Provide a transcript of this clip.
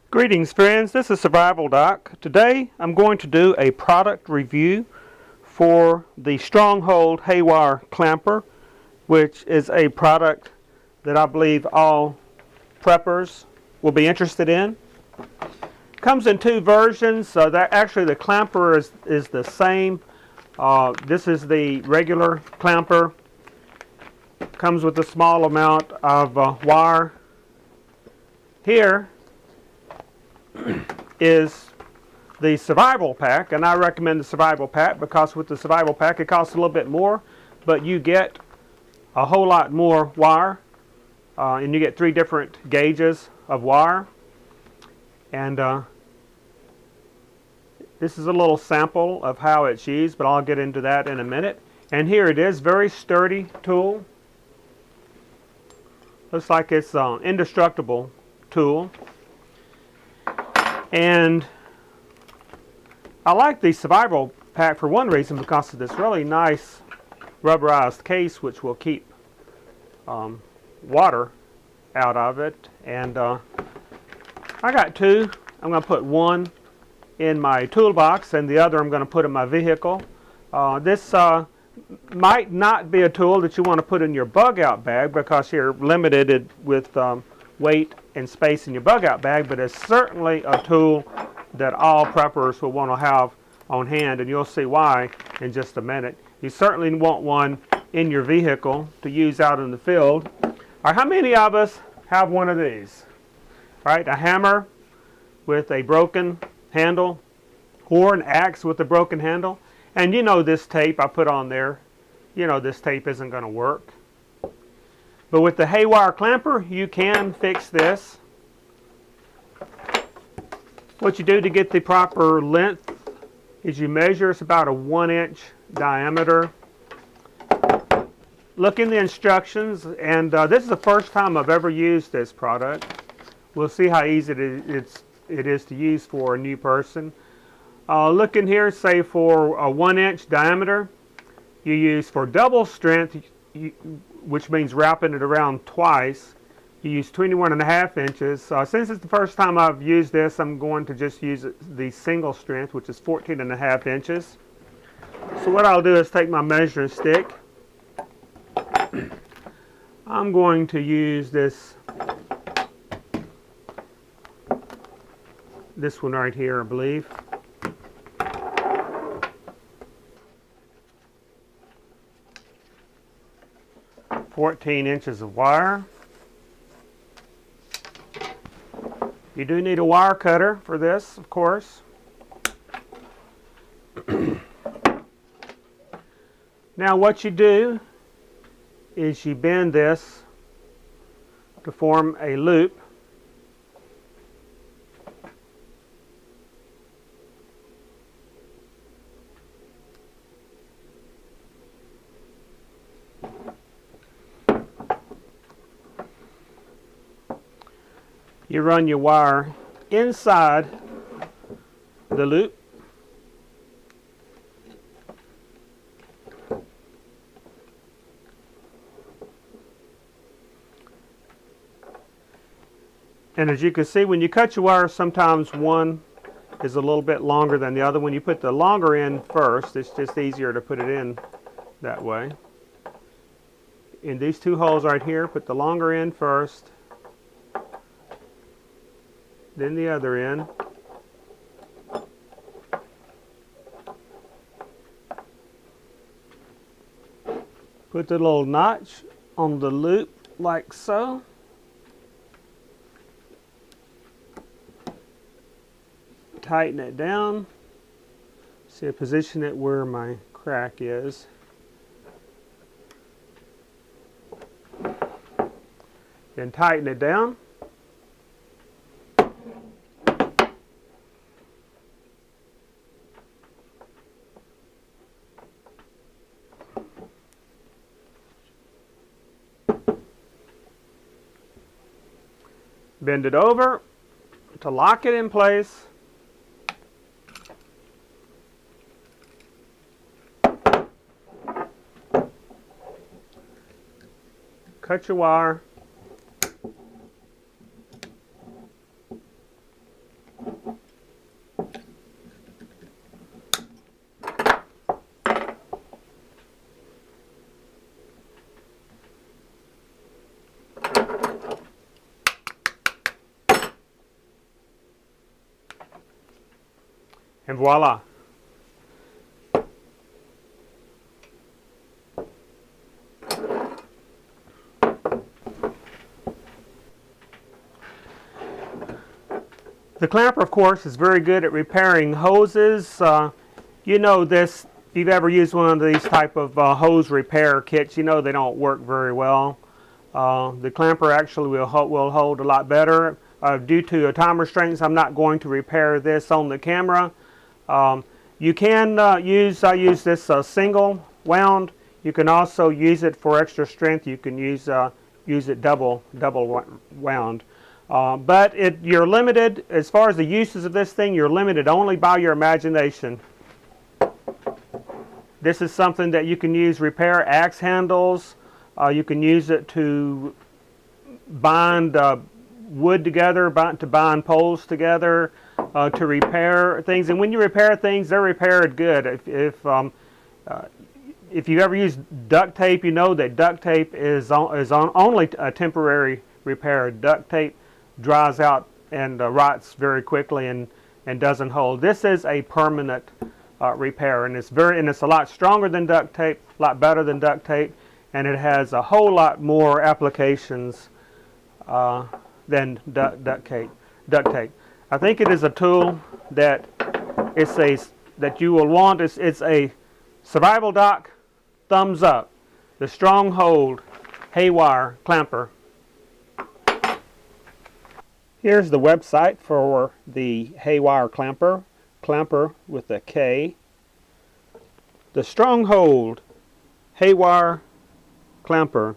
Greetings friends, this is Survival Doc. Today I'm going to do a product review for the Stronghold Haywire Klamper, which is a product that I believe all preppers will be interested in. It comes in two versions, so that actually the clamper is the same. This is the regular clamper. Comes with a small amount of wire. Here is the survival pack, and I recommend the survival pack because with the survival pack it costs a little bit more, but you get a whole lot more wire, and you get 3 different gauges of wire. And this is a little sample of how it's used, but I'll get into that in a minute. And here it is, very sturdy tool. Looks like it's an indestructible tool. And I like the survival pack for one reason, because of this really nice rubberized case which will keep water out of it. And I got 2. I'm going to put one in my toolbox and the other I'm going to put in my vehicle. This might not be a tool that you want to put in your bug out bag because you're limited with weight and space in your bug out bag, but it's certainly a tool that all preppers will want to have on hand, and you'll see why in just a minute. You certainly want one in your vehicle to use out in the field. Or how many of us have one of these? Right, a hammer with a broken handle, or an axe with a broken handle. And you know this tape I put on there, you know this tape isn't going to work. But with the Haywire Klamper, you can fix this. What you do to get the proper length is you measure. It's about a 1-inch diameter. Look in the instructions, and this is the first time I've ever used this product. We'll see how easy it is to use for a new person. Look in here, say for a 1-inch diameter, you use for double strength, which means wrapping it around twice, you use 21.5 inches. Since it's the first time I've used this, I'm going to just use the single strength, which is 14.5 inches. So what I'll do is take my measuring stick. I'm going to use this one right here, I believe. "14 inches of wire." You do need a wire cutter for this, of course. Now what you do is you bend this to form a loop. You run your wire inside the loop. And as you can see, when you cut your wire, sometimes one is a little bit longer than the other. When you put the longer in first, it's just easier to put it in that way. In these 2 holes right here, put the longer in first, then the other end. Put the little notch on the loop like so. Tighten it down. See, I position it where my crack is. Then tighten it down. Bend it over to lock it in place. Cut your wire. And voila. The clamper, of course, is very good at repairing hoses. You know this, if you've ever used one of these type of hose repair kits, you know they don't work very well. The clamper actually will hold a lot better. Due to time restraints, I'm not going to repair this on the camera. You can I use this single wound. You can also use it for extra strength. You can use it double wound. But you're limited, as far as the uses of this thing, you're limited only by your imagination. This is something that you can use repair axe handles. You can use it to bind wood together, to bind poles together, to repair things. And when you repair things, they're repaired good. If you ever use duct tape, you know that duct tape is only a temporary repair. Duct tape dries out and rots very quickly and doesn't hold. This is a permanent repair, and it's a lot stronger than duct tape, a lot better than duct tape, and it has a whole lot more applications than duct tape. I think it is a tool that that you will want. It's a survival doc, thumbs up. The Stronghold Haywire Klamper. Here's the website for the Haywire Klamper. Klamper with a K. The Stronghold Haywire Klamper.